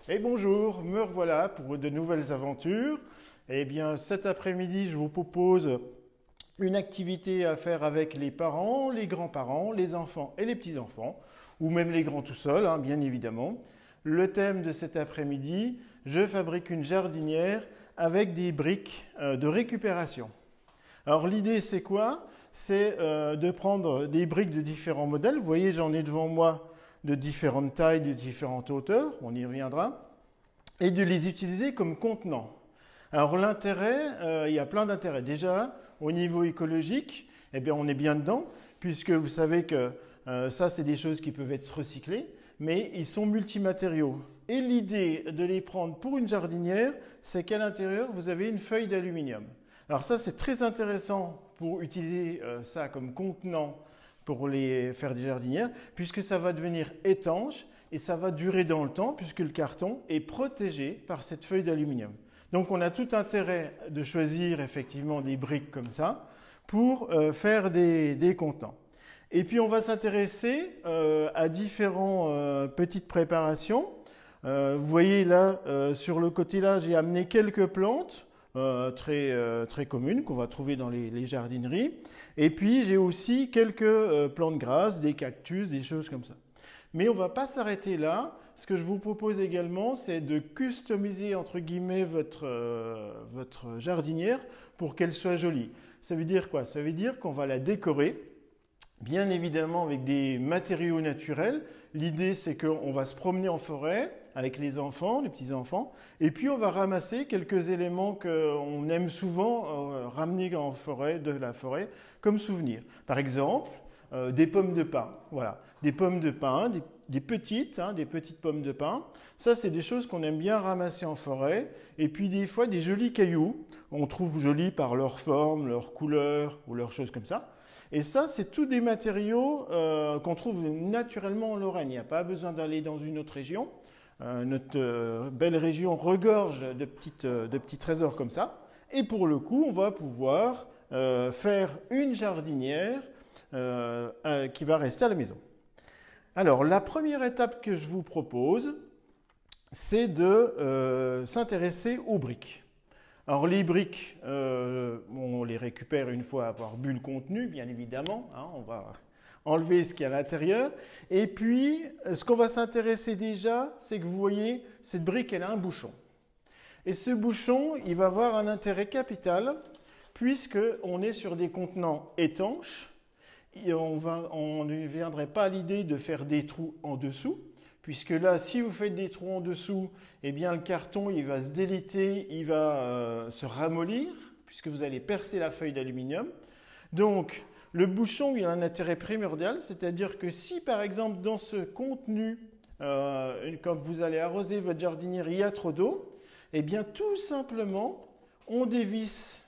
Et bonjour, me revoilà pour de nouvelles aventures. Eh bien, cet après-midi, je vous propose une activité à faire avec les parents, les grands-parents, les enfants et les petits-enfants, ou même les grands tout seuls, hein, bien évidemment. Le thème de cet après-midi, je fabrique une jardinière avec des briques de récupération. Alors l'idée c'est quoi? C'est de prendre des briques de différents modèles. Vous voyez, j'en ai devant moi de différentes tailles, de différentes hauteurs, on y reviendra, et de les utiliser comme contenants. Alors l'intérêt, il y a plein d'intérêts. Déjà, au niveau écologique, eh bien, on est bien dedans, puisque vous savez que ça, c'est des choses qui peuvent être recyclées, mais ils sont multimatériaux. Et l'idée de les prendre pour une jardinière, c'est qu'à l'intérieur, vous avez une feuille d'aluminium. Alors ça, c'est très intéressant pour utiliser ça comme contenant pour les faire des jardinières, puisque ça va devenir étanche et ça va durer dans le temps, puisque le carton est protégé par cette feuille d'aluminium. Donc on a tout intérêt de choisir effectivement des briques comme ça pour faire des contenants. Et puis on va s'intéresser à différentes petites préparations. Vous voyez là, sur le côté là, j'ai amené quelques plantes très communes qu'on va trouver dans les jardineries. Et puis j'ai aussi quelques plantes grasses, des cactus, des choses comme ça. Mais on ne va pas s'arrêter là. Ce que je vous propose également, c'est de customiser entre guillemets votre jardinière pour qu'elle soit jolie. Ça veut dire quoi? Ça veut dire qu'on va la décorer, bien évidemment avec des matériaux naturels. L'idée, c'est qu'on va se promener en forêt avec les enfants, les petits-enfants, et puis on va ramasser quelques éléments qu'on aime souvent ramener en forêt, de la forêt, comme souvenir. Par exemple, des pommes de pin. Voilà, des pommes de pin, des petites pommes de pin. Ça, c'est des choses qu'on aime bien ramasser en forêt. Et puis des fois, des jolis cailloux. On trouve jolis par leur forme, leur couleur ou leurs choses comme ça. Et ça, c'est tous des matériaux qu'on trouve naturellement en Lorraine. Il n'y a pas besoin d'aller dans une autre région. Notre belle région regorge de petits trésors comme ça. Et pour le coup, on va pouvoir faire une jardinière qui va rester à la maison. Alors, la première étape que je vous propose, c'est de s'intéresser aux briques. Alors, les briques, on les récupère une fois avoir bu le contenu, bien évidemment. Hein, on va enlever ce qu'il y a à l'intérieur. Et puis, ce qu'on va s'intéresser déjà, c'est que vous voyez, cette brique, elle a un bouchon. Et ce bouchon, il va avoir un intérêt capital, puisqu'on est sur des contenants étanches. Et on ne viendrait pas à l'idée de faire des trous en dessous, puisque là, si vous faites des trous en dessous, eh bien le carton, il va se déliter, il va se ramollir, puisque vous allez percer la feuille d'aluminium. Donc, le bouchon, il a un intérêt primordial, c'est-à-dire que si, par exemple, dans ce contenu, quand vous allez arroser votre jardinière, il y a trop d'eau, eh bien, tout simplement, on dévisse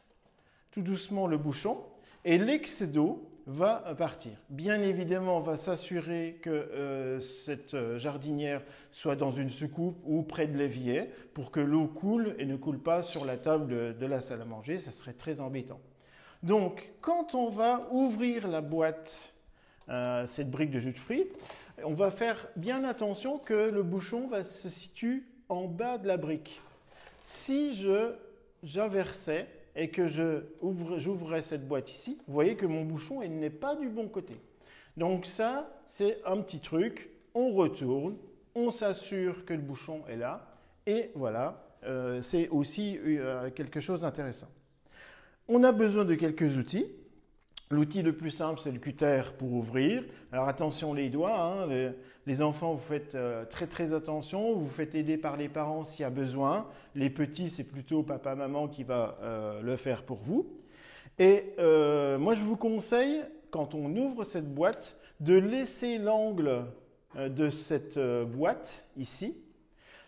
tout doucement le bouchon, et l'excès d'eau va partir. Bien évidemment, on va s'assurer que cette jardinière soit dans une soucoupe ou près de l'évier pour que l'eau coule et ne coule pas sur la table de la salle à manger. Ça serait très embêtant. Donc, quand on va ouvrir la boîte, cette brique de jus de fruits, on va faire bien attention que le bouchon va se situer en bas de la brique. Si j'inversais et que j'ouvrais cette boîte ici, vous voyez que mon bouchon n'est pas du bon côté. Donc ça, c'est un petit truc, on retourne, on s'assure que le bouchon est là, et voilà, c'est aussi quelque chose d'intéressant. On a besoin de quelques outils. L'outil le plus simple, c'est le cutter pour ouvrir. Alors attention les doigts, hein, les enfants, vous faites très attention, vous faites aider par les parents s'il y a besoin. Les petits, c'est plutôt papa-maman qui va le faire pour vous. Et moi, je vous conseille, quand on ouvre cette boîte, de laisser l'angle de cette boîte ici.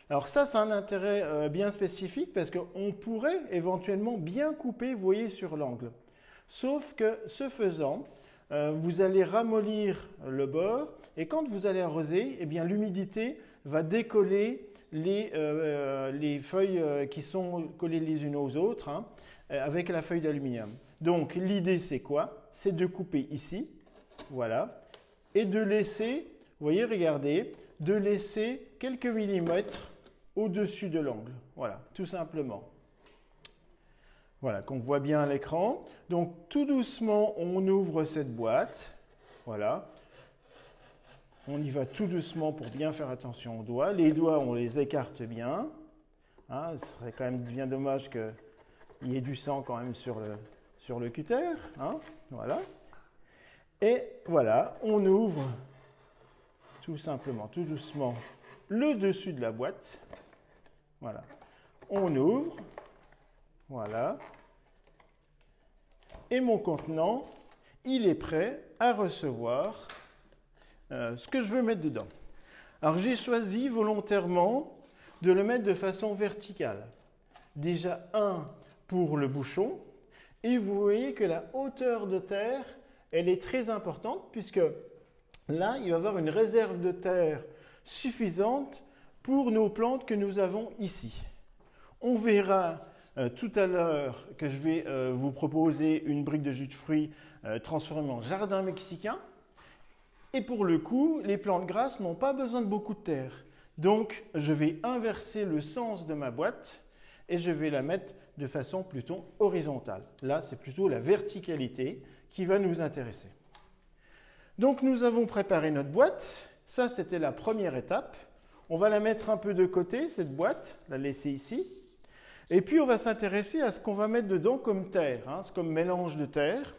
Alors ça, c'est un intérêt bien spécifique parce qu'on pourrait éventuellement bien couper, vous voyez, sur l'angle. Sauf que ce faisant, vous allez ramollir le bord et quand vous allez arroser, eh bien l'humidité va décoller les feuilles qui sont collées les unes aux autres hein, avec la feuille d'aluminium. Donc l'idée c'est quoi? C'est de couper ici, voilà, et de laisser, vous voyez, regardez, de laisser quelques millimètres au-dessus de l'angle. Voilà, tout simplement. Voilà, qu'on voit bien à l'écran. Donc, tout doucement, on ouvre cette boîte. Voilà. On y va tout doucement pour bien faire attention aux doigts. Les doigts, on les écarte bien. Hein, ce serait quand même bien dommage qu'il y ait du sang quand même sur le cutter. Hein, voilà. Et voilà, on ouvre tout simplement, tout doucement, le dessus de la boîte. Voilà. On ouvre. Voilà. Et mon contenant, il est prêt à recevoir ce que je veux mettre dedans. Alors j'ai choisi volontairement de le mettre de façon verticale. Déjà pour le bouchon. Et vous voyez que la hauteur de terre, elle est très importante puisque là, il va y avoir une réserve de terre suffisante pour nos plantes que nous avons ici. On verra tout à l'heure que je vais vous proposer une brique de jus de fruits transformée en jardin mexicain. Et pour le coup, les plantes grasses n'ont pas besoin de beaucoup de terre. Donc, je vais inverser le sens de ma boîte et je vais la mettre de façon plutôt horizontale. Là, c'est plutôt la verticalité qui va nous intéresser. Donc, nous avons préparé notre boîte. Ça, c'était la première étape. On va la mettre un peu de côté, cette boîte, la laisser ici. Et puis, on va s'intéresser à ce qu'on va mettre dedans comme terre, hein, comme mélange de terre.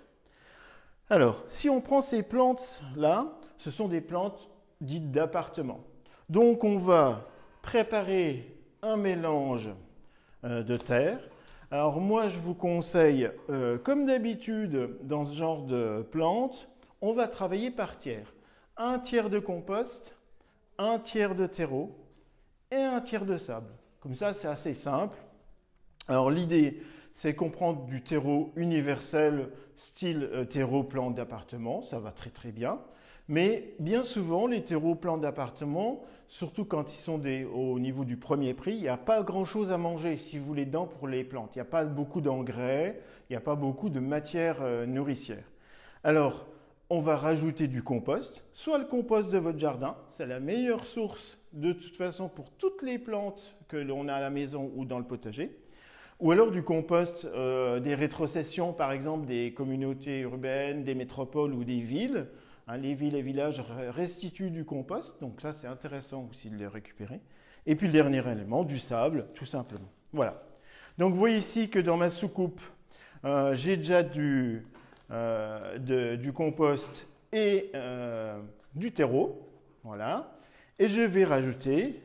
Alors, si on prend ces plantes-là, ce sont des plantes dites d'appartement. Donc, on va préparer un mélange de terre. Alors, moi, je vous conseille, comme d'habitude, dans ce genre de plantes, on va travailler par tiers. Un tiers de compost, un tiers de terreau et un tiers de sable. Comme ça, c'est assez simple. Alors, l'idée, c'est qu'on prend du terreau universel, style terreau plante d'appartement, ça va très très bien. Mais bien souvent, les terreaux plantes d'appartement, surtout quand ils sont au niveau du premier prix, il n'y a pas grand-chose à manger, si vous voulez, dedans pour les plantes. Il n'y a pas beaucoup d'engrais, il n'y a pas beaucoup de matière nourricière. Alors, on va rajouter du compost, soit le compost de votre jardin, c'est la meilleure source de toute façon pour toutes les plantes que l'on a à la maison ou dans le potager. Ou alors du compost des rétrocessions, par exemple des communautés urbaines, des métropoles ou des villes. Hein, les villes et villages restituent du compost, donc ça c'est intéressant aussi de les récupérer. Et puis le dernier élément, du sable, tout simplement. Voilà. Donc vous voyez ici que dans ma soucoupe, j'ai déjà du compost et du terreau. Voilà. Et je vais rajouter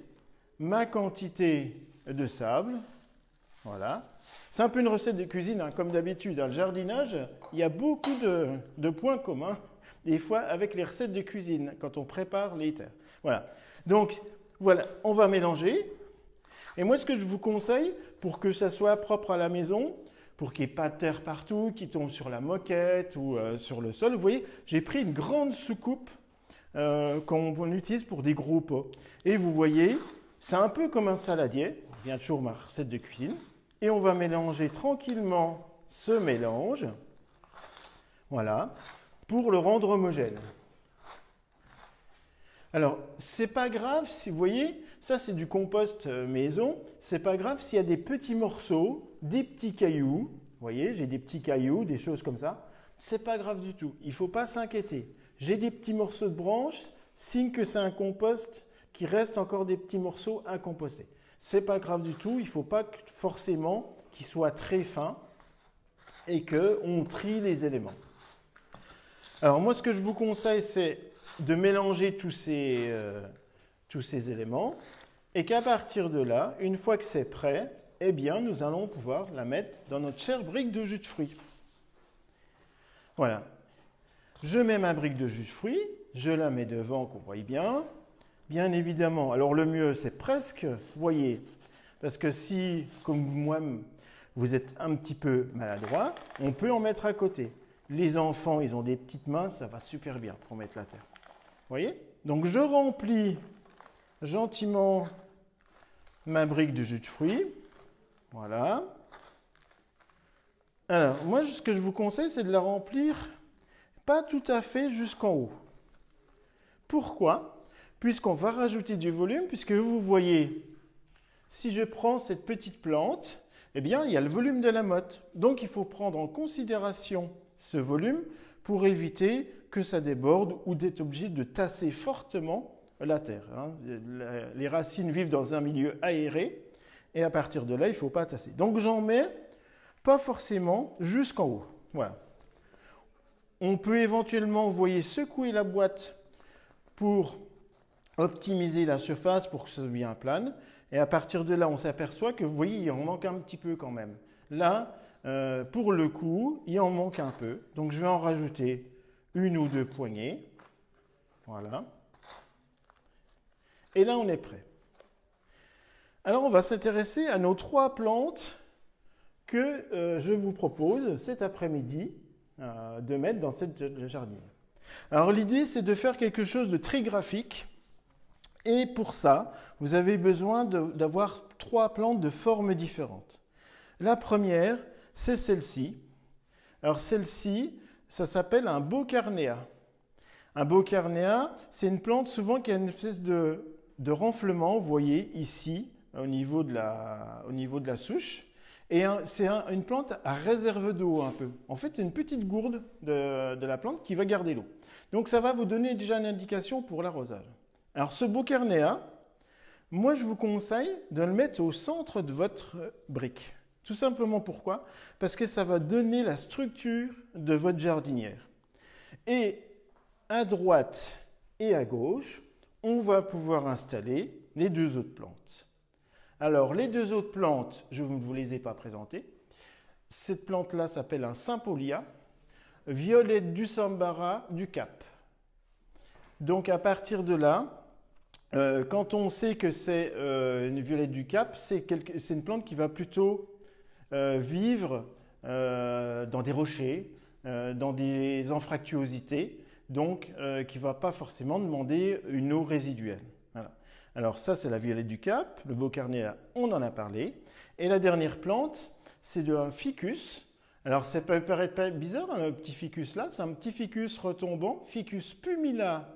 ma quantité de sable. Voilà. C'est un peu une recette de cuisine, hein, comme d'habitude. Dans le jardinage, il y a beaucoup de points communs, des fois, avec les recettes de cuisine, quand on prépare les terres. Voilà. Donc, voilà, on va mélanger. Et moi, ce que je vous conseille, pour que ça soit propre à la maison, pour qu'il n'y ait pas de terre partout, qui tombe sur la moquette ou sur le sol, vous voyez, j'ai pris une grande soucoupe qu'on utilise pour des gros pots. Et vous voyez, c'est un peu comme un saladier. Je reviens toujours à ma recette de cuisine. Et on va mélanger tranquillement ce mélange, voilà, pour le rendre homogène. Alors, c'est pas grave si vous voyez, ça c'est du compost maison, c'est pas grave s'il y a des petits morceaux, des petits cailloux, vous voyez, j'ai des petits cailloux, des choses comme ça, c'est pas grave du tout, il ne faut pas s'inquiéter. J'ai des petits morceaux de branches, signe que c'est un compost qui reste encore des petits morceaux à composter. C'est pas grave du tout, il ne faut pas forcément qu'il soit très fin et qu'on trie les éléments. Alors moi, ce que je vous conseille, c'est de mélanger tous ces éléments et qu'à partir de là, une fois que c'est prêt, eh bien, nous allons pouvoir la mettre dans notre chère brique de jus de fruits. Voilà. Je mets ma brique de jus de fruits, je la mets devant, qu'on voit bien. Bien évidemment, alors le mieux, c'est presque, vous voyez, parce que si, comme moi, vous êtes un petit peu maladroit, on peut en mettre à côté. Les enfants, ils ont des petites mains, ça va super bien pour mettre la terre. Vous voyez? Donc je remplis gentiment ma brique de jus de fruits. Voilà. Alors, moi, ce que je vous conseille, c'est de la remplir pas tout à fait jusqu'en haut. Pourquoi? Puisqu'on va rajouter du volume, puisque vous voyez si je prends cette petite plante, eh bien, il y a le volume de la motte. Donc, il faut prendre en considération ce volume pour éviter que ça déborde ou d'être obligé de tasser fortement la terre. Les racines vivent dans un milieu aéré et à partir de là, il ne faut pas tasser. Donc, j'en mets pas forcément jusqu'en haut. Voilà. On peut éventuellement, vous voyez, secouer la boîte pour optimiser la surface pour que ce soit bien plane. Et à partir de là, on s'aperçoit que, vous voyez, il en manque un petit peu quand même. Là, pour le coup, il en manque un peu. Donc, je vais en rajouter une ou deux poignées. Voilà. Et là, on est prêt. Alors, on va s'intéresser à nos 3 plantes que je vous propose cet après-midi de mettre dans cette jardinière. Alors, l'idée, c'est de faire quelque chose de très graphique. Et pour ça, vous avez besoin d'avoir 3 plantes de formes différentes. La première, c'est celle-ci. Alors celle-ci, ça s'appelle un Beaucarnea. Un Beaucarnea, c'est une plante souvent qui a une espèce de renflement, vous voyez ici, au niveau de la souche. Et c'est une plante à réserve d'eau un peu. En fait, c'est une petite gourde de la plante qui va garder l'eau. Donc ça va vous donner déjà une indication pour l'arrosage. Alors ce Beaucarnea, moi je vous conseille de le mettre au centre de votre brique. Tout simplement pourquoi? Parce que ça va donner la structure de votre jardinière. Et à droite et à gauche, on va pouvoir installer les 2 autres plantes. Alors les 2 autres plantes, je ne vous les ai pas présentées. Cette plante-là s'appelle un Sympolia, violette du Sambara du Cap. Donc à partir de là, quand on sait que c'est une violette du Cap, c'est une plante qui va plutôt vivre dans des rochers, dans des anfractuosités, donc qui ne va pas forcément demander une eau résiduelle. Voilà. Alors ça, c'est la violette du Cap, le Beaucarnea, on en a parlé. Et la dernière plante, c'est un ficus. Alors ça peut paraître bizarre, un petit ficus là, c'est un petit ficus retombant, Ficus pumila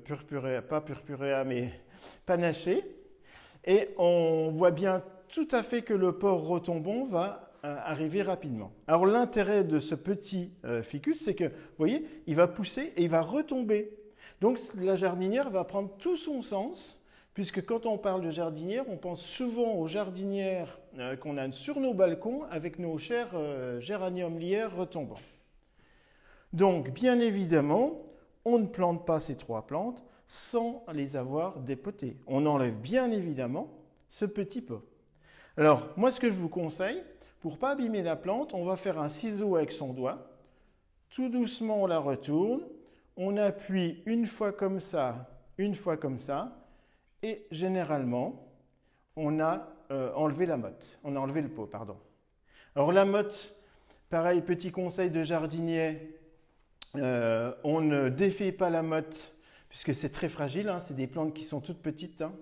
purpurea, pas purpurea, mais panaché. Et on voit bien tout à fait que le port retombant va arriver rapidement. Alors l'intérêt de ce petit ficus, c'est que, vous voyez, il va pousser et il va retomber. Donc la jardinière va prendre tout son sens, puisque quand on parle de jardinière, on pense souvent aux jardinières qu'on a sur nos balcons avec nos chers géraniums lierres retombants. Donc, bien évidemment, on ne plante pas ces 3 plantes sans les avoir dépotées. On enlève bien évidemment ce petit pot. Alors, moi, ce que je vous conseille, pour ne pas abîmer la plante, on va faire un ciseau avec son doigt. Tout doucement, on la retourne. On appuie une fois comme ça, et généralement, on a enlevé la motte. On a enlevé le pot, pardon. Alors la motte, pareil, petit conseil de jardinier, on ne défait pas la motte puisque c'est très fragile, hein, c'est des plantes qui sont toutes petites, hein,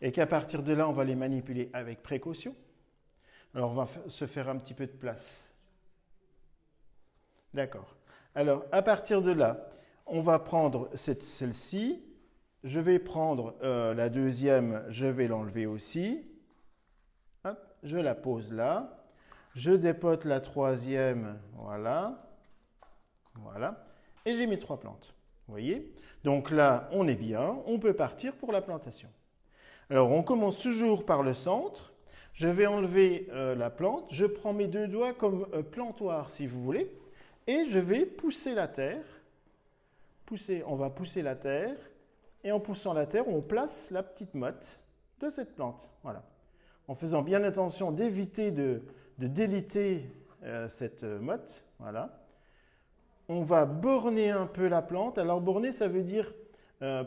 et qu'à partir de là, on va les manipuler avec précaution. Alors on va se faire un petit peu de place. D'accord. Alors à partir de là, on va prendre celle-ci. Je vais prendre la deuxième, je vais l'enlever aussi. Hop, je la pose là. Je dépote la troisième, voilà. Voilà. Et j'ai mes 3 plantes. Vous voyez? Donc là, on est bien. On peut partir pour la plantation. Alors, on commence toujours par le centre. Je vais enlever la plante. Je prends mes 2 doigts comme plantoir, si vous voulez. Et je vais pousser la terre. On va pousser la terre. Et en poussant la terre, on place la petite motte de cette plante. Voilà. En faisant bien attention d'éviter de déliter cette motte. Voilà. On va borner un peu la plante. Alors borner, ça veut dire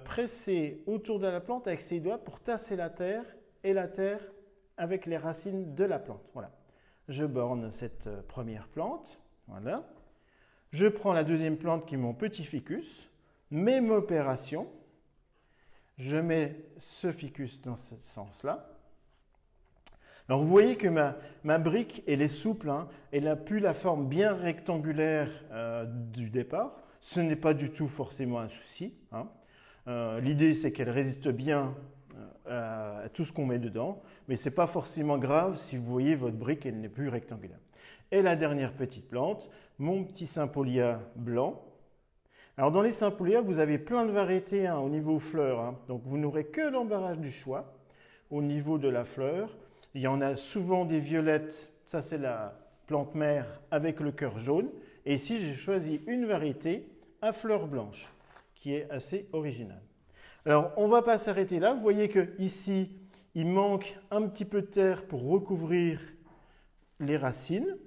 presser autour de la plante avec ses doigts pour tasser la terre et la terre avec les racines de la plante. Voilà. Je borne cette première plante. Voilà. Je prends la deuxième plante qui est mon petit ficus. Même opération. Je mets ce ficus dans ce sens-là. Alors vous voyez que ma brique, elle est souple, hein, elle n'a plus la forme bien rectangulaire du départ. Ce n'est pas du tout forcément un souci. Hein. L'idée, c'est qu'elle résiste bien à tout ce qu'on met dedans, mais ce n'est pas forcément grave si vous voyez votre brique, elle n'est plus rectangulaire. Et la dernière petite plante, mon petit Sympolia blanc. Alors dans les Sympolia, vous avez plein de variétés au niveau fleurs, donc vous n'aurez que l'embarras du choix. Au niveau de la fleur, il y en a souvent des violettes, ça c'est la plante mère avec le cœur jaune. Et ici, j'ai choisi une variété à fleurs blanches, qui est assez originale. Alors, on ne va pas s'arrêter là. Vous voyez qu'ici, il manque un petit peu de terre pour recouvrir les racines.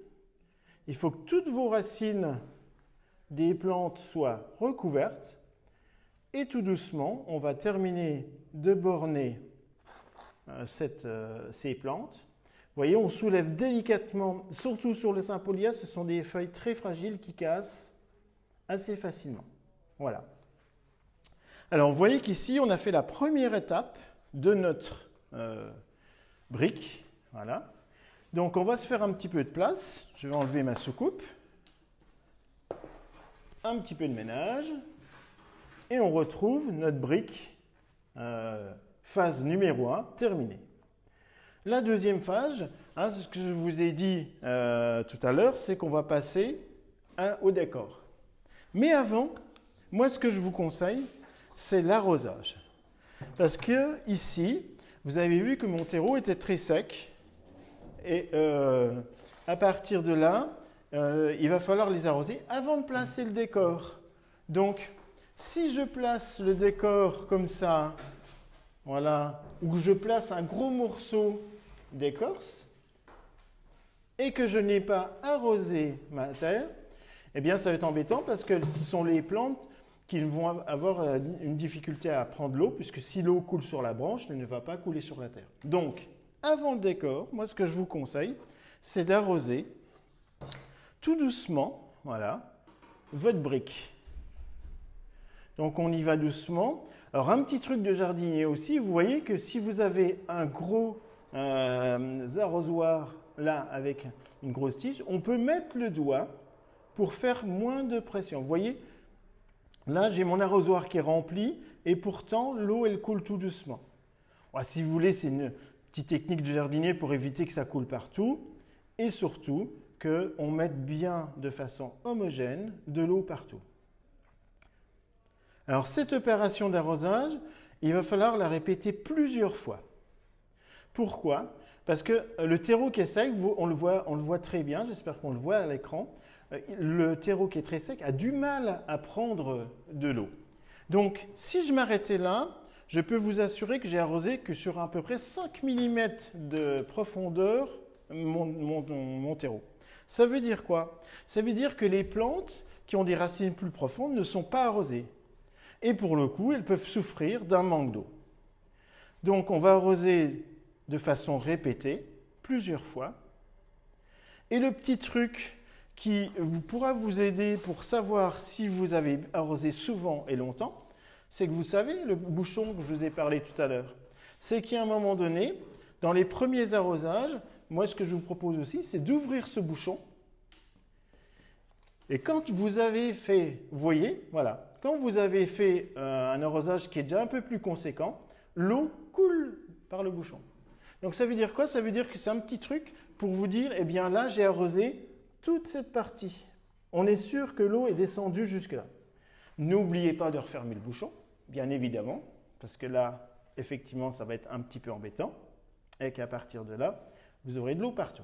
Il faut que toutes vos racines des plantes soient recouvertes. Et tout doucement, on va terminer de borner ces plantes. Vous voyez, on soulève délicatement, surtout sur le Sympolia, ce sont des feuilles très fragiles qui cassent assez facilement. Voilà. Alors, vous voyez qu'ici, on a fait la première étape de notre brique. Voilà. Donc, on va se faire un petit peu de place. Je vais enlever ma soucoupe. Un petit peu de ménage. Et on retrouve notre brique, phase numéro 1, terminée. La deuxième phase, ce que je vous ai dit tout à l'heure, c'est qu'on va passer au décor. Mais avant, moi ce que je vous conseille, c'est l'arrosage. Parce que ici, vous avez vu que mon terreau était très sec. Et à partir de là, il va falloir les arroser avant de placer le décor. Donc, si je place le décor comme ça, voilà, ou que je place un gros morceau d'écorce et que je n'ai pas arrosé ma terre, eh bien ça va être embêtant parce que ce sont les plantes qui vont avoir une difficulté à prendre l'eau, puisque si l'eau coule sur la branche, elle ne va pas couler sur la terre. Donc, avant le décor, moi ce que je vous conseille, c'est d'arroser tout doucement, voilà, votre brique. Donc on y va doucement. Alors un petit truc de jardinier aussi, vous voyez que si vous avez un gros arrosoir là avec une grosse tige, on peut mettre le doigt pour faire moins de pression. Vous voyez, là j'ai mon arrosoir qui est rempli et pourtant l'eau elle coule tout doucement. Alors, si vous voulez, c'est une petite technique de jardinier pour éviter que ça coule partout et surtout qu'on mette bien de façon homogène de l'eau partout. Alors cette opération d'arrosage, il va falloir la répéter plusieurs fois. Pourquoi? Parce que le terreau qui est sec, on le voit très bien, j'espère qu'on le voit à l'écran, le terreau qui est très sec a du mal à prendre de l'eau. Donc si je m'arrêtais là, je peux vous assurer que j'ai arrosé que sur à peu près 5 mm de profondeur mon terreau. Ça veut dire quoi? Ça veut dire que les plantes qui ont des racines plus profondes ne sont pas arrosées. Et pour le coup, elles peuvent souffrir d'un manque d'eau. Donc on va arroser de façon répétée, plusieurs fois. Et le petit truc qui pourra vous aider pour savoir si vous avez arrosé souvent et longtemps, c'est que vous savez, le bouchon que je vous ai parlé tout à l'heure, c'est qu'à un moment donné, dans les premiers arrosages, moi ce que je vous propose aussi, c'est d'ouvrir ce bouchon. Et quand vous avez fait, vous voyez, voilà, quand vous avez fait un arrosage qui est déjà un peu plus conséquent, l'eau coule par le bouchon. Donc ça veut dire quoi? Ça veut dire que c'est un petit truc pour vous dire, eh bien là, j'ai arrosé toute cette partie. On est sûr que l'eau est descendue jusque-là. N'oubliez pas de refermer le bouchon, bien évidemment, parce que là, effectivement, ça va être un petit peu embêtant, et qu'à partir de là, vous aurez de l'eau partout.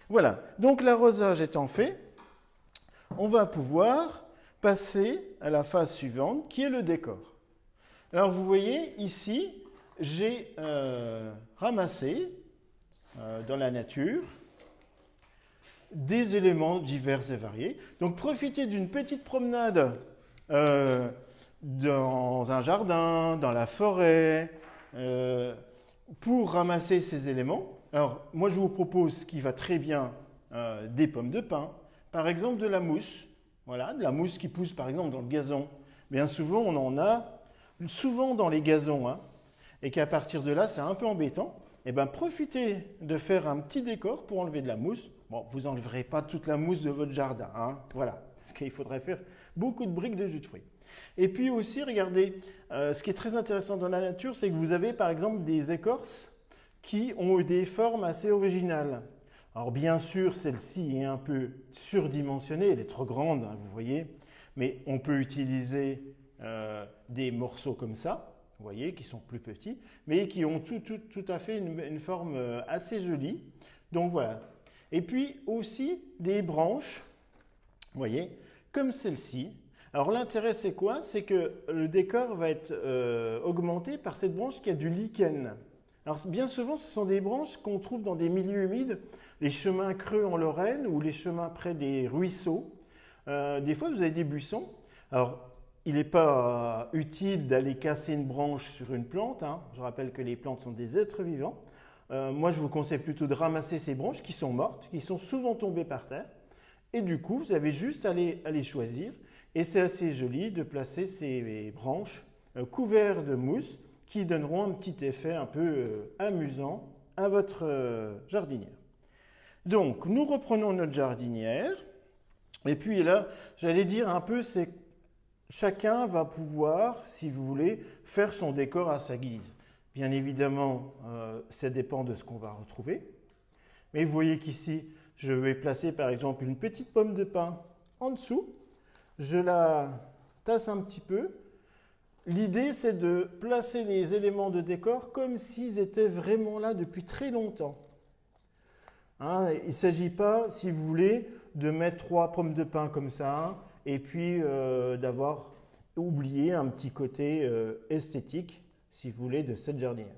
Voilà, donc l'arrosage étant fait, on va pouvoir passer à la phase suivante, qui est le décor. Alors vous voyez, ici, j'ai ramassé dans la nature des éléments divers et variés. Donc profitez d'une petite promenade dans un jardin, dans la forêt, pour ramasser ces éléments. Alors moi je vous propose ce qui va très bien, des pommes de pin, par exemple de la mousse. Voilà, de la mousse qui pousse par exemple dans le gazon. Bien souvent on en a souvent dans les gazons, et qu'à partir de là c'est un peu embêtant. Eh bien profitez de faire un petit décor pour enlever de la mousse. Bon, vous n'enleverez pas toute la mousse de votre jardin, voilà, parce qu'il faudrait faire beaucoup de briques de jus de fruits. Et puis aussi, regardez, ce qui est très intéressant dans la nature, c'est que vous avez par exemple des écorces qui ont des formes assez originales. Alors bien sûr, celle-ci est un peu surdimensionnée, elle est trop grande, hein, vous voyez, mais on peut utiliser des morceaux comme ça, vous voyez, qui sont plus petits, mais qui ont tout à fait une forme assez jolie. Donc voilà. Et puis aussi des branches, vous voyez, comme celle-ci. Alors l'intérêt c'est quoi? C'est que le décor va être augmenté par cette branche qui a du lichen. Alors bien souvent ce sont des branches qu'on trouve dans des milieux humides, les chemins creux en Lorraine ou les chemins près des ruisseaux. Des fois vous avez des buissons. Alors il n'est pas utile d'aller casser une branche sur une plante, hein. Je rappelle que les plantes sont des êtres vivants. Moi je vous conseille plutôt de ramasser ces branches qui sont mortes, qui sont souvent tombées par terre. Et du coup vous avez juste à les choisir. Et c'est assez joli de placer ces branches couvertes de mousse qui donneront un petit effet un peu amusant à votre jardinière. Donc, nous reprenons notre jardinière. Et puis là, j'allais dire un peu, c'est chacun va pouvoir, si vous voulez, faire son décor à sa guise. Bien évidemment, ça dépend de ce qu'on va retrouver. Mais vous voyez qu'ici, je vais placer par exemple une petite pomme de pin en dessous. Je la tasse un petit peu. L'idée, c'est de placer les éléments de décor comme s'ils étaient vraiment là depuis très longtemps. Hein, il ne s'agit pas, si vous voulez, de mettre 3 pommes de pin comme ça et puis d'avoir oublié un petit côté esthétique, si vous voulez, de cette jardinière.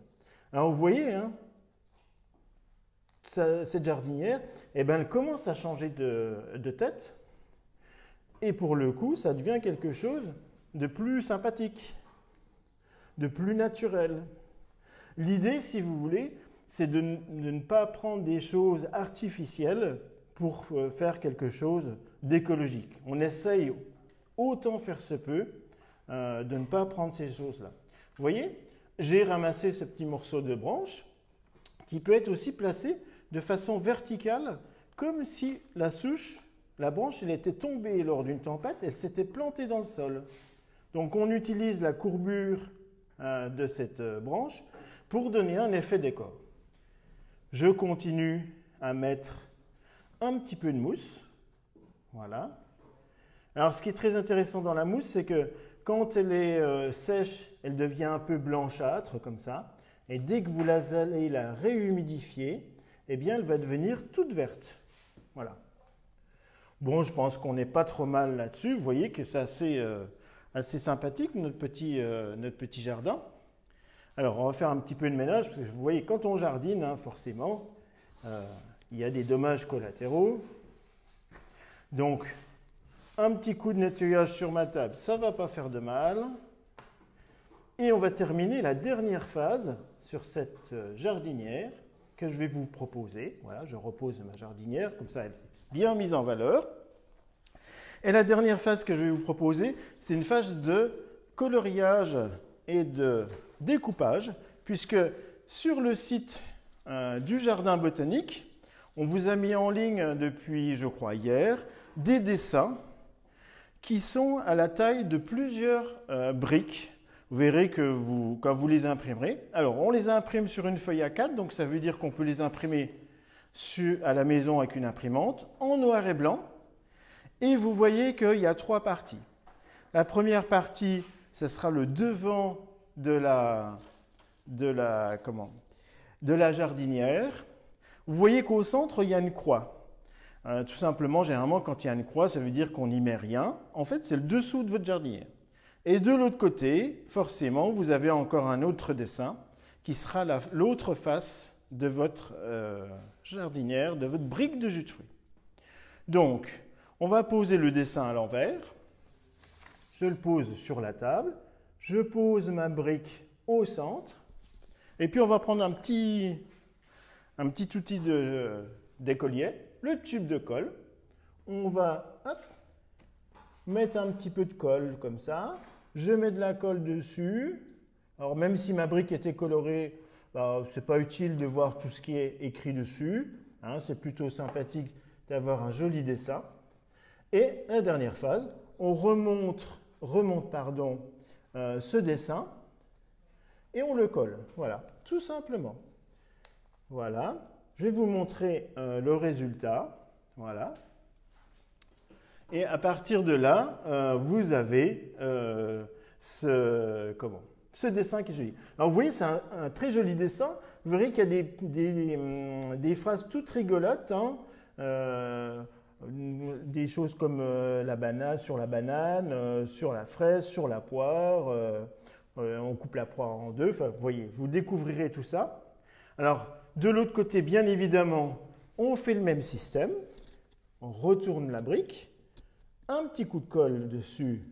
Alors, vous voyez, hein, cette jardinière, eh ben, elle commence à changer de tête. Et pour le coup, ça devient quelque chose de plus sympathique, de plus naturel. L'idée, si vous voulez, c'est de ne pas prendre des choses artificielles pour faire quelque chose d'écologique. On essaye, autant faire se peut, de ne pas prendre ces choses-là. Vous voyez, j'ai ramassé ce petit morceau de branche qui peut être aussi placé de façon verticale, comme si la souche, la branche, elle était tombée lors d'une tempête, elle s'était plantée dans le sol. Donc on utilise la courbure de cette branche pour donner un effet décor. Je continue à mettre un petit peu de mousse. Voilà. Alors ce qui est très intéressant dans la mousse, c'est que quand elle est sèche, elle devient un peu blanchâtre comme ça. Et dès que vous allez la réhumidifier, eh bien elle va devenir toute verte. Voilà. Bon, je pense qu'on n'est pas trop mal là-dessus. Vous voyez que c'est assez sympathique, notre petit jardin. Alors, on va faire un petit peu de ménage, parce que vous voyez, quand on jardine, hein, forcément, il y a des dommages collatéraux. Donc, un petit coup de nettoyage sur ma table, ça ne va pas faire de mal. Et on va terminer la dernière phase sur cette jardinière que je vais vous proposer. Voilà, je repose ma jardinière, comme ça elle est bien mise en valeur. Et la dernière phase que je vais vous proposer, c'est une phase de coloriage et de découpage, puisque sur le site du jardin botanique, on vous a mis en ligne depuis, je crois, hier, des dessins qui sont à la taille de plusieurs briques. Vous verrez que quand vous les imprimerez, alors on les imprime sur une feuille A4, donc ça veut dire qu'on peut les imprimer à la maison avec une imprimante, en noir et blanc. Et vous voyez qu'il y a 3 parties. La première partie, ce sera le devant de la jardinière. Vous voyez qu'au centre, il y a une croix. Tout simplement, généralement, quand il y a une croix, ça veut dire qu'on n'y met rien. En fait, c'est le dessous de votre jardinière. Et de l'autre côté, forcément, vous avez encore un autre dessin qui sera l'autre face de votre jardinière, de votre brique de jus de fruits. Donc, on va poser le dessin à l'envers. Je le pose sur la table. Je pose ma brique au centre. Et puis, on va prendre un petit outil d'écolier, le tube de colle. On va mettre un petit peu de colle comme ça. Je mets de la colle dessus. Alors, même si ma brique était colorée, ce n'est pas utile de voir tout ce qui est écrit dessus. Hein, c'est plutôt sympathique d'avoir un joli dessin. Et la dernière phase, on remonte remonte pardon, ce dessin et on le colle. Voilà, tout simplement. Voilà, je vais vous montrer le résultat. Voilà. Et à partir de là, vous avez ce dessin qui est joli. Alors vous voyez, c'est un très joli dessin. Vous verrez qu'il y a des phrases toutes rigolotes. Hein. Des choses comme la banane, sur la fraise, sur la poire. On coupe la poire en deux. Enfin, vous voyez, vous découvrirez tout ça. Alors, de l'autre côté, bien évidemment, on fait le même système. On retourne la brique. Un petit coup de colle dessus,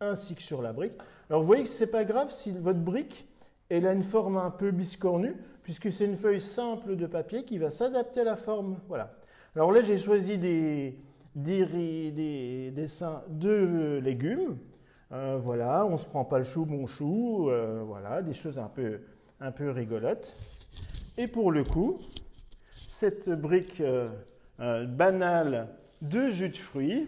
ainsi que sur la brique. Alors, vous voyez que ce n'est pas grave si votre brique elle a une forme un peu biscornue, puisque c'est une feuille simple de papier qui va s'adapter à la forme. Voilà. Alors là, j'ai choisi des dessins de légumes. Voilà, on ne se prend pas le chou, bon chou. Voilà, des choses un peu rigolotes. Et pour le coup, cette brique banale de jus de fruits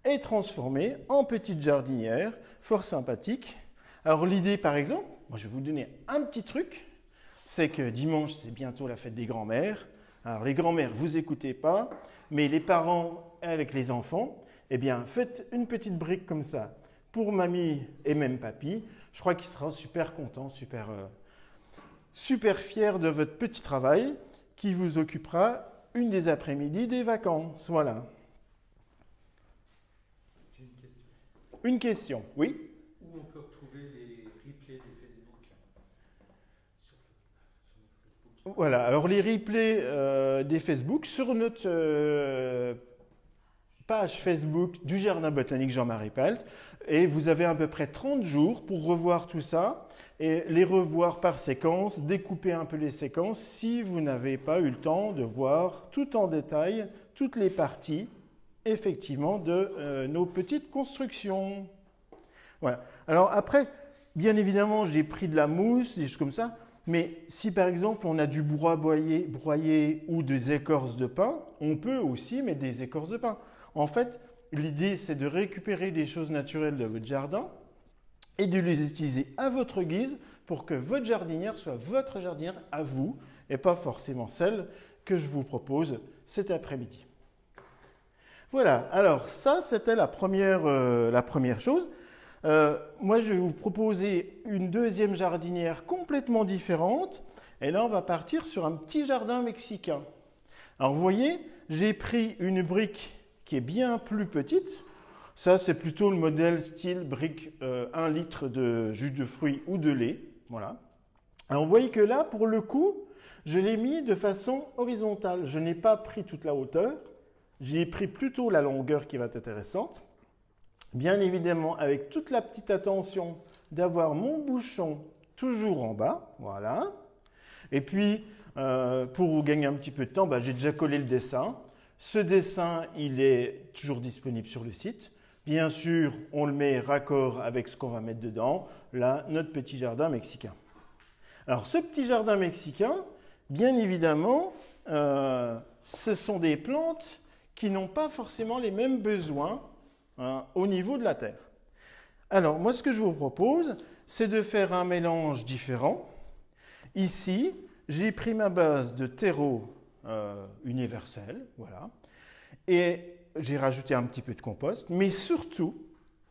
est transformée en petite jardinière, fort sympathique. Alors l'idée, par exemple, moi je vais vous donner un petit truc, c'est que dimanche, c'est bientôt la fête des grands-mères. Alors les grands-mères, vous écoutez pas, mais les parents avec les enfants, eh bien faites une petite brique comme ça pour mamie et même papy. Je crois qu'il sera super content, super fier de votre petit travail qui vous occupera une des après-midi des vacances. Voilà. J'ai une question. Une question, oui? Où on peut retrouver les replays des Facebook sur Facebook. Voilà, alors les replays des Facebook sur notre page Facebook du Jardin botanique Jean-Marie Pelt. Et vous avez à peu près 30 jours pour revoir tout ça et les revoir par séquence, découper un peu les séquences si vous n'avez pas eu le temps de voir tout en détail toutes les parties effectivement de nos petites constructions. Voilà. Alors après, bien évidemment, j'ai pris de la mousse, des choses comme ça, mais si par exemple on a du bois broyé ou des écorces de pin, on peut aussi mettre des écorces de pin. En fait, l'idée c'est de récupérer des choses naturelles de votre jardin et de les utiliser à votre guise pour que votre jardinière soit votre jardinière à vous et pas forcément celle que je vous propose cet après-midi. Voilà, alors ça c'était la première chose. Moi je vais vous proposer une deuxième jardinière complètement différente et là on va partir sur un petit jardin mexicain. Alors vous voyez, j'ai pris une brique qui est bien plus petite. Ça c'est plutôt le modèle style brique 1 litre de jus de fruits ou de lait. Voilà. Alors vous voyez que là pour le coup, je l'ai mis de façon horizontale. Je n'ai pas pris toute la hauteur. J'ai pris plutôt la longueur qui va être intéressante. Bien évidemment, avec toute la petite attention d'avoir mon bouchon toujours en bas. Voilà. Et puis, pour vous gagner un petit peu de temps, j'ai déjà collé le dessin. Ce dessin, il est toujours disponible sur le site. Bien sûr, on le met raccord avec ce qu'on va mettre dedans. Là, notre petit jardin mexicain. Alors, ce petit jardin mexicain, bien évidemment, ce sont des plantes qui n'ont pas forcément les mêmes besoins au niveau de la terre. Alors, moi, ce que je vous propose, c'est de faire un mélange différent. Ici, j'ai pris ma base de terreau universel, voilà, et j'ai rajouté un petit peu de compost, mais surtout,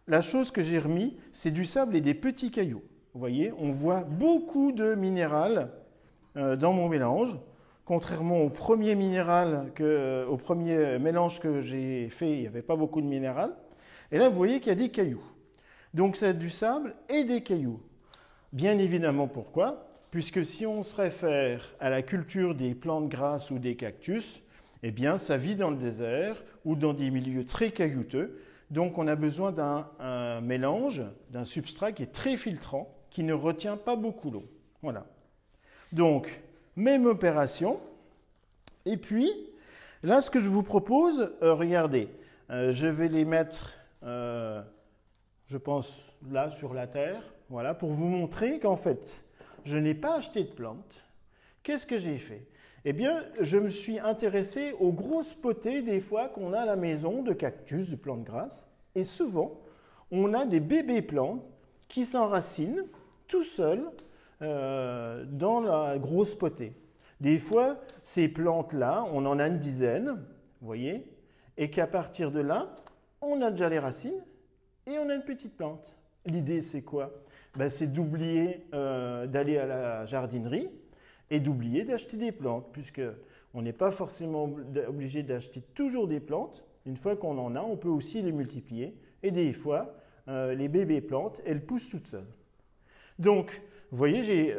la chose que j'ai remis, c'est du sable et des petits cailloux. Vous voyez, on voit beaucoup de minéral dans mon mélange. Contrairement au premier au premier mélange que j'ai fait, il n'y avait pas beaucoup de minéral. Et là, vous voyez qu'il y a des cailloux. Donc, c'est du sable et des cailloux. Bien évidemment, pourquoi? Puisque si on se réfère à la culture des plantes grasses ou des cactus, eh bien, ça vit dans le désert ou dans des milieux très caillouteux. Donc, on a besoin d'un mélange, d'un substrat qui est très filtrant, qui ne retient pas beaucoup l'eau. Voilà. Donc, même opération. Et puis, là, ce que je vous propose, regardez, je vais les mettre, je pense, là, sur la terre, voilà, pour vous montrer qu'en fait, je n'ai pas acheté de plantes. Qu'est-ce que j'ai fait? Eh bien, je me suis intéressé aux grosses potées, des fois, qu'on a à la maison de cactus, de plantes grasses. Et souvent, on a des bébés plants qui s'enracinent tout seuls dans la grosse potée. Des fois, ces plantes-là, on en a une dizaine, vous voyez, et qu'à partir de là, on a déjà les racines et on a une petite plante. L'idée, c'est quoi? Ben, c'est d'oublier d'aller à la jardinerie et d'oublier d'acheter des plantes, puisque on n'est pas forcément obligé d'acheter toujours des plantes. Une fois qu'on en a, on peut aussi les multiplier. Et des fois, les bébés plantes, elles poussent toutes seules. Donc, vous voyez,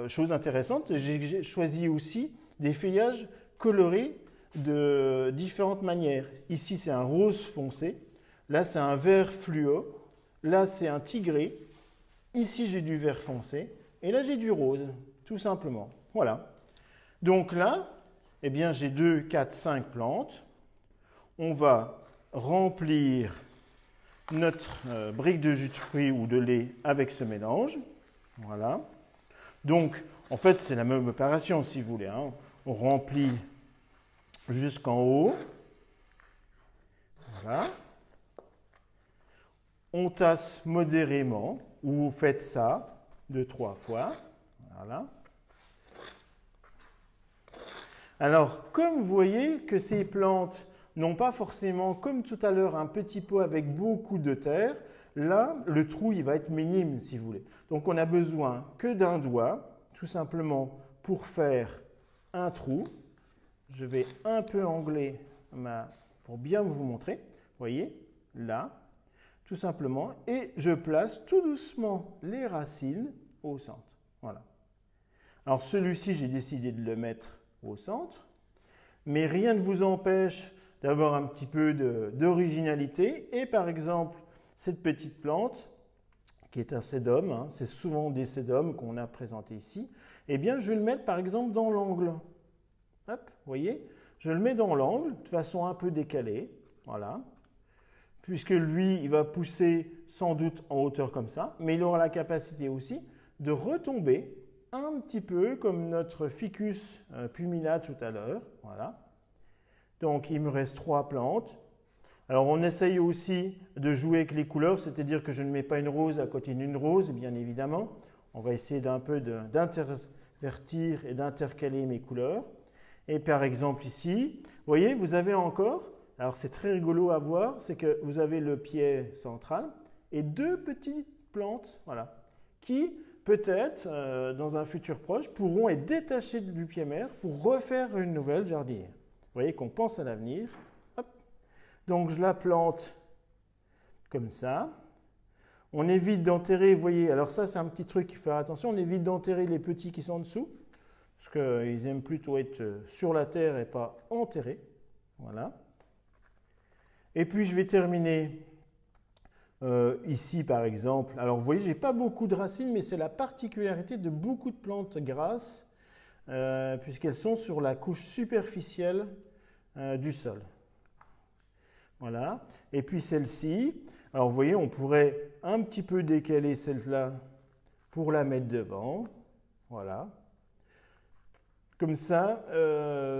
chose intéressante, j'ai choisi aussi des feuillages colorés de différentes manières. Ici, c'est un rose foncé. Là, c'est un vert fluo. Là, c'est un tigré. Ici, j'ai du vert foncé. Et là, j'ai du rose, tout simplement. Voilà. Donc là, eh bien, j'ai 2, 4, 5 plantes. On va remplir notre brique de jus de fruits ou de lait avec ce mélange. Voilà. Donc, en fait, c'est la même opération, si vous voulez, hein. On remplit jusqu'en haut. Voilà. On tasse modérément, ou vous faites ça 2-3 fois. Voilà. Alors, comme vous voyez que ces plantes n'ont pas forcément, comme tout à l'heure, un petit pot avec beaucoup de terre, là, le trou, il va être minime, si vous voulez. Donc, on n'a besoin que d'un doigt, tout simplement, pour faire un trou. Je vais un peu angler pour bien vous montrer. Vous voyez, là, tout simplement. Et je place tout doucement les racines au centre. Voilà. Alors, celui-ci, j'ai décidé de le mettre au centre. Mais rien ne vous empêche d'avoir un petit peu d'originalité. Et par exemple, cette petite plante, qui est un sédum, hein, c'est souvent des sédums qu'on a présentés ici, eh bien, je vais le mettre par exemple dans l'angle. Hop, vous voyez, je le mets dans l'angle, de façon un peu décalée, voilà, puisque lui, il va pousser sans doute en hauteur comme ça, mais il aura la capacité aussi de retomber un petit peu comme notre ficus pumila tout à l'heure, voilà. Donc, il me reste 3 plantes. Alors, on essaye aussi de jouer avec les couleurs, c'est-à-dire que je ne mets pas une rose à côté d'une rose, bien évidemment. On va essayer d'un peu d'intervertir et d'intercaler mes couleurs. Et par exemple ici, vous voyez, vous avez encore, alors c'est très rigolo à voir, c'est que vous avez le pied central et 2 petites plantes, voilà, qui peut-être, dans un futur proche, pourront être détachées du pied mère pour refaire une nouvelle jardinière. Vous voyez qu'on pense à l'avenir. Donc je la plante comme ça. On évite d'enterrer, vous voyez, alors ça c'est un petit truc qu'il faut faire attention, on évite d'enterrer les petits qui sont en dessous, parce qu'ils aiment plutôt être sur la terre et pas enterrés. Voilà. Et puis je vais terminer ici par exemple. Alors vous voyez, je n'ai pas beaucoup de racines, mais c'est la particularité de beaucoup de plantes grasses, puisqu'elles sont sur la couche superficielle du sol. Voilà. Et puis celle-ci, alors vous voyez, on pourrait un petit peu décaler celle-là pour la mettre devant. Voilà. Comme ça,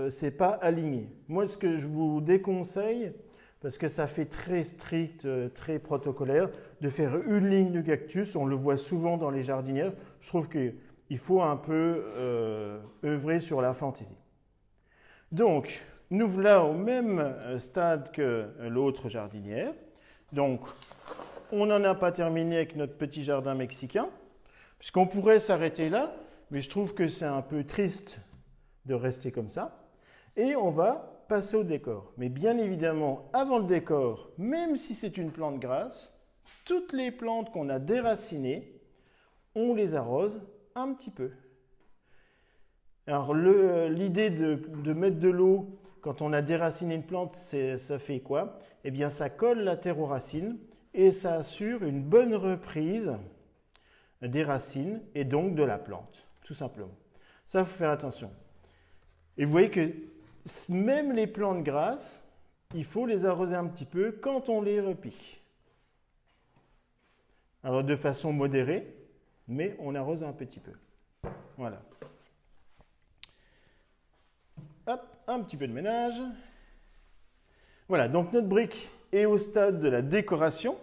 c'est pas aligné. Moi, ce que je vous déconseille, parce que ça fait très strict, très protocolaire, de faire une ligne de cactus. On le voit souvent dans les jardinières. Je trouve qu'il faut un peu œuvrer sur la fantaisie. Donc, nous voilà au même stade que l'autre jardinière. Donc, on n'en a pas terminé avec notre petit jardin mexicain, puisqu'on pourrait s'arrêter là, mais je trouve que c'est un peu triste de rester comme ça. Et on va passer au décor. Mais bien évidemment, avant le décor, même si c'est une plante grasse, toutes les plantes qu'on a déracinées, on les arrose un petit peu. Alors, l'idée de mettre de l'eau quand on a déraciné une plante, ça fait quoi? Eh bien, ça colle la terre aux racines et ça assure une bonne reprise des racines et donc de la plante, tout simplement. Ça, il faut faire attention. Et vous voyez que même les plantes grasses, il faut les arroser un petit peu quand on les repique. Alors, de façon modérée, mais on arrose un petit peu. Voilà. Hop, un petit peu de ménage. Voilà, donc notre brique est au stade de la décoration.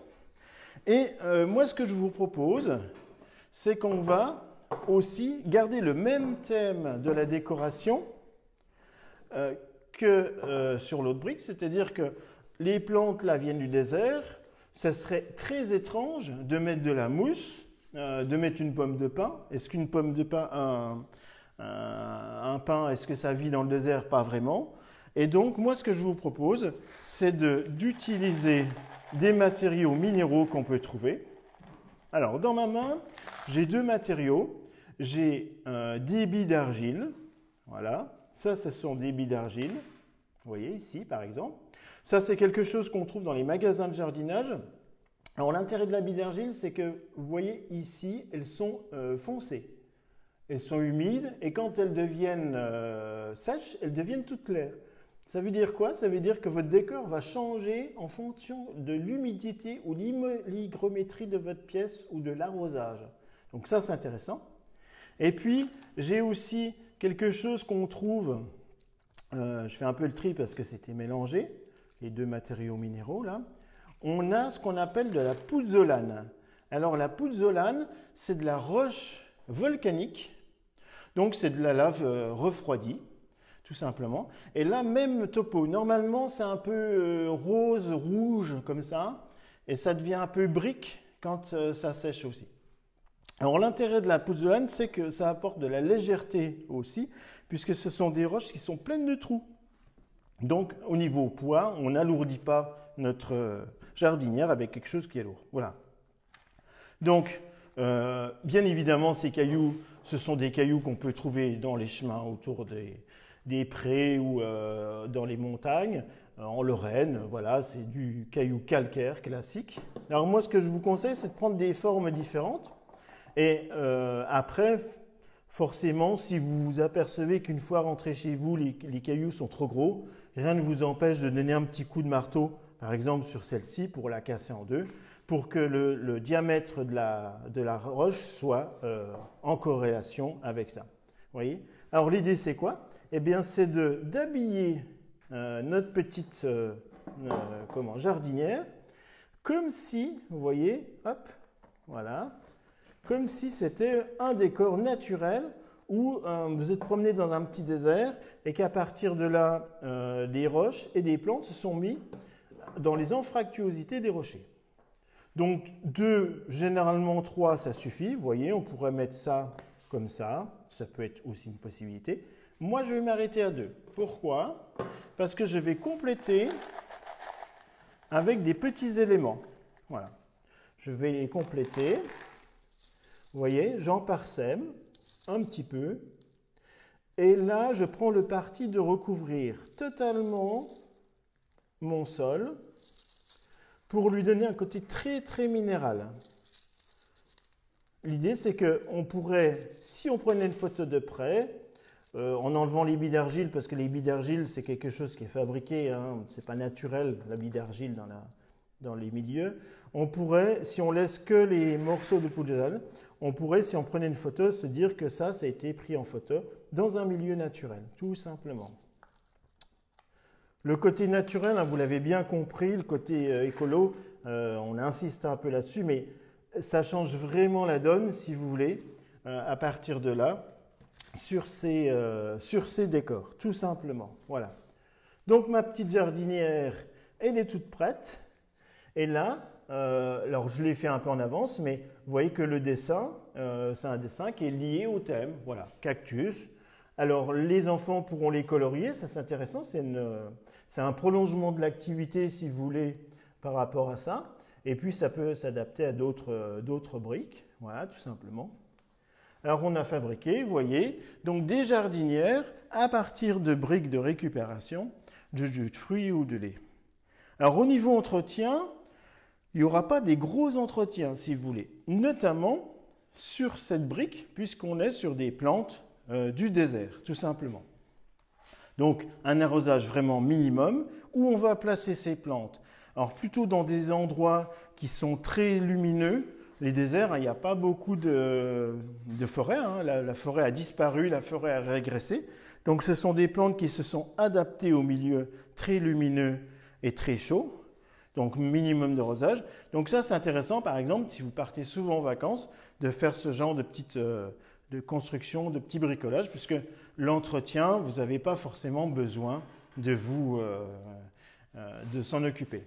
Et moi, ce que je vous propose, c'est qu'on va aussi garder le même thème de la décoration que sur l'autre brique, c'est-à-dire que les plantes là viennent du désert. Ça serait très étrange de mettre de la mousse, de mettre une pomme de pin. Est-ce qu'une pomme de pin, un pin, est-ce que ça vit dans le désert? Pas vraiment. Et donc, moi, ce que je vous propose, c'est d'utiliser des matériaux minéraux qu'on peut trouver. Alors, dans ma main, j'ai deux matériaux. J'ai des billes d'argile. Voilà. Ça, ce sont des billes d'argile. Vous voyez ici, par exemple. Ça, c'est quelque chose qu'on trouve dans les magasins de jardinage. Alors, l'intérêt de la bille d'argile, c'est que, vous voyez ici, elles sont foncées. Elles sont humides et quand elles deviennent sèches, elles deviennent toutes claires. Ça veut dire quoi? Ça veut dire que votre décor va changer en fonction de l'humidité ou l'hygrométrie de votre pièce ou de l'arrosage. Donc ça, c'est intéressant. Et puis, j'ai aussi quelque chose qu'on trouve, je fais un peu le tri parce que c'était mélangé, les deux matériaux minéraux là. On a ce qu'on appelle de la pouzzolane. Alors la pouzzolane, c'est de la roche volcanique, donc c'est de la lave refroidie, tout simplement. Et là, même topo, normalement c'est un peu rose, rouge comme ça, et ça devient un peu brique quand ça sèche aussi. Alors l'intérêt de la pouzzolane, c'est que ça apporte de la légèreté aussi, puisque ce sont des roches qui sont pleines de trous. Donc au niveau poids, on n'alourdit pas notre jardinière avec quelque chose qui est lourd. Voilà. Donc, bien évidemment, ces cailloux, ce sont des cailloux qu'on peut trouver dans les chemins autour des prés ou dans les montagnes. En Lorraine, voilà, c'est du caillou calcaire classique. Alors moi, ce que je vous conseille, c'est de prendre des formes différentes. Et après, forcément, si vous vous apercevez qu'une fois rentré chez vous, les cailloux sont trop gros, rien ne vous empêche de donner un petit coup de marteau, par exemple sur celle-ci, pour la casser en deux, pour que le diamètre de la roche soit en corrélation avec ça. Vous voyez? Alors l'idée, c'est quoi? Eh bien, c'est d'habiller notre petite jardinière comme si, vous voyez, hop, voilà, comme si c'était un décor naturel où vous êtes promené dans un petit désert et qu'à partir de là, des roches et des plantes se sont mis dans les anfractuosités des rochers. Donc 2, généralement 3, ça suffit. Vous voyez, on pourrait mettre ça comme ça peut être aussi une possibilité. Moi, je vais m'arrêter à 2. Pourquoi? Parce que je vais compléter avec des petits éléments. Voilà. Je vais les compléter. Vous voyez, j'en parsème un petit peu. Et là, je prends le parti de recouvrir totalement mon sol pour lui donner un côté très très minéral. L'idée, c'est qu'on pourrait, si on prenait une photo de près, en enlevant les billes d'argile, parce que les billes d'argile, c'est quelque chose qui est fabriqué, hein, c'est pas naturel, la bille d'argile dans les milieux. On pourrait, si on laisse que les morceaux de pouzzolane, on pourrait, si on prenait une photo, se dire que ça a été pris en photo dans un milieu naturel, tout simplement. Le côté naturel, hein, vous l'avez bien compris, le côté écolo, on insiste un peu là-dessus, mais ça change vraiment la donne, si vous voulez, à partir de là, sur ces décors, tout simplement. Voilà. Donc ma petite jardinière, elle est toute prête. Et là, alors je l'ai fait un peu en avance, mais vous voyez que le dessin, c'est un dessin qui est lié au thème. Voilà, cactus. Alors les enfants pourront les colorier, ça c'est intéressant, c'est un prolongement de l'activité, si vous voulez, par rapport à ça. Et puis ça peut s'adapter à d'autres briques, voilà, tout simplement. Alors on a fabriqué, vous voyez, donc des jardinières à partir de briques de récupération de jus de fruits ou de lait. Alors au niveau entretien, il n'y aura pas des gros entretiens, si vous voulez, notamment sur cette brique, puisqu'on est sur des plantes du désert, tout simplement. Donc un arrosage vraiment minimum, où on va placer ces plantes. Alors plutôt dans des endroits qui sont très lumineux. Les déserts, il n'y a pas beaucoup de forêt, hein. La forêt a disparu, la forêt a régressé. Donc ce sont des plantes qui se sont adaptées au milieu très lumineux et très chaud. donc minimum de rosage. Donc ça, c'est intéressant, par exemple, si vous partez souvent en vacances, de faire ce genre de petite de construction, de petits bricolages, puisque l'entretien, vous n'avez pas forcément besoin de de s'en occuper.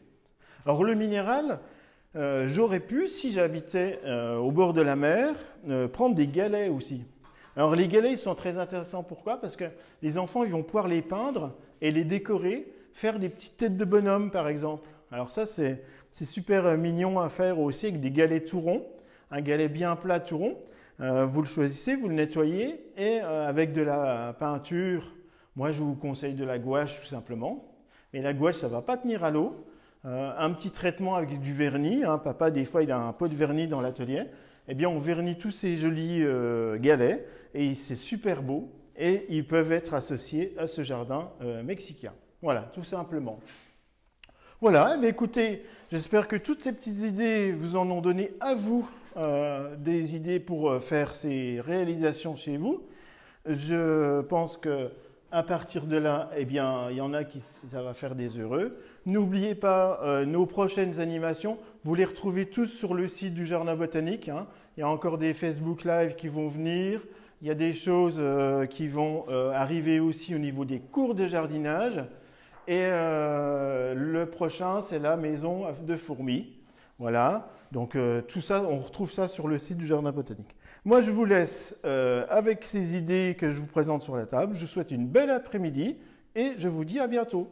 Alors le minéral, j'aurais pu, si j'habitais au bord de la mer, prendre des galets aussi. Alors les galets, ils sont très intéressants. Pourquoi? Parce que les enfants, ils vont pouvoir les peindre et les décorer, faire des petites têtes de bonhomme, par exemple. Alors ça, c'est super mignon à faire aussi avec des galets tout ronds, un galet bien plat tout rond. Vous le choisissez, vous le nettoyez et avec de la peinture, moi je vous conseille de la gouache tout simplement. Mais la gouache, ça ne va pas tenir à l'eau. Un petit traitement avec du vernis, hein, papa des fois il a un pot de vernis dans l'atelier, eh bien on vernit tous ces jolis galets et c'est super beau et ils peuvent être associés à ce jardin mexicain. Voilà, tout simplement. Voilà, eh écoutez, j'espère que toutes ces petites idées vous en ont donné à vous des idées pour faire ces réalisations chez vous. Je pense que à partir de là, eh bien, il y en a qui ça va faire des heureux. N'oubliez pas nos prochaines animations. Vous les retrouvez tous sur le site du Jardin Botanique. Hein. Il y a encore des Facebook Live qui vont venir. Il y a des choses qui vont arriver aussi au niveau des cours de jardinage. Et le prochain, c'est la maison de fourmis. Voilà. Donc tout ça, on retrouve ça sur le site du Jardin Botanique. Moi, je vous laisse avec ces idées que je vous présente sur la table. Je vous souhaite une belle après-midi et je vous dis à bientôt.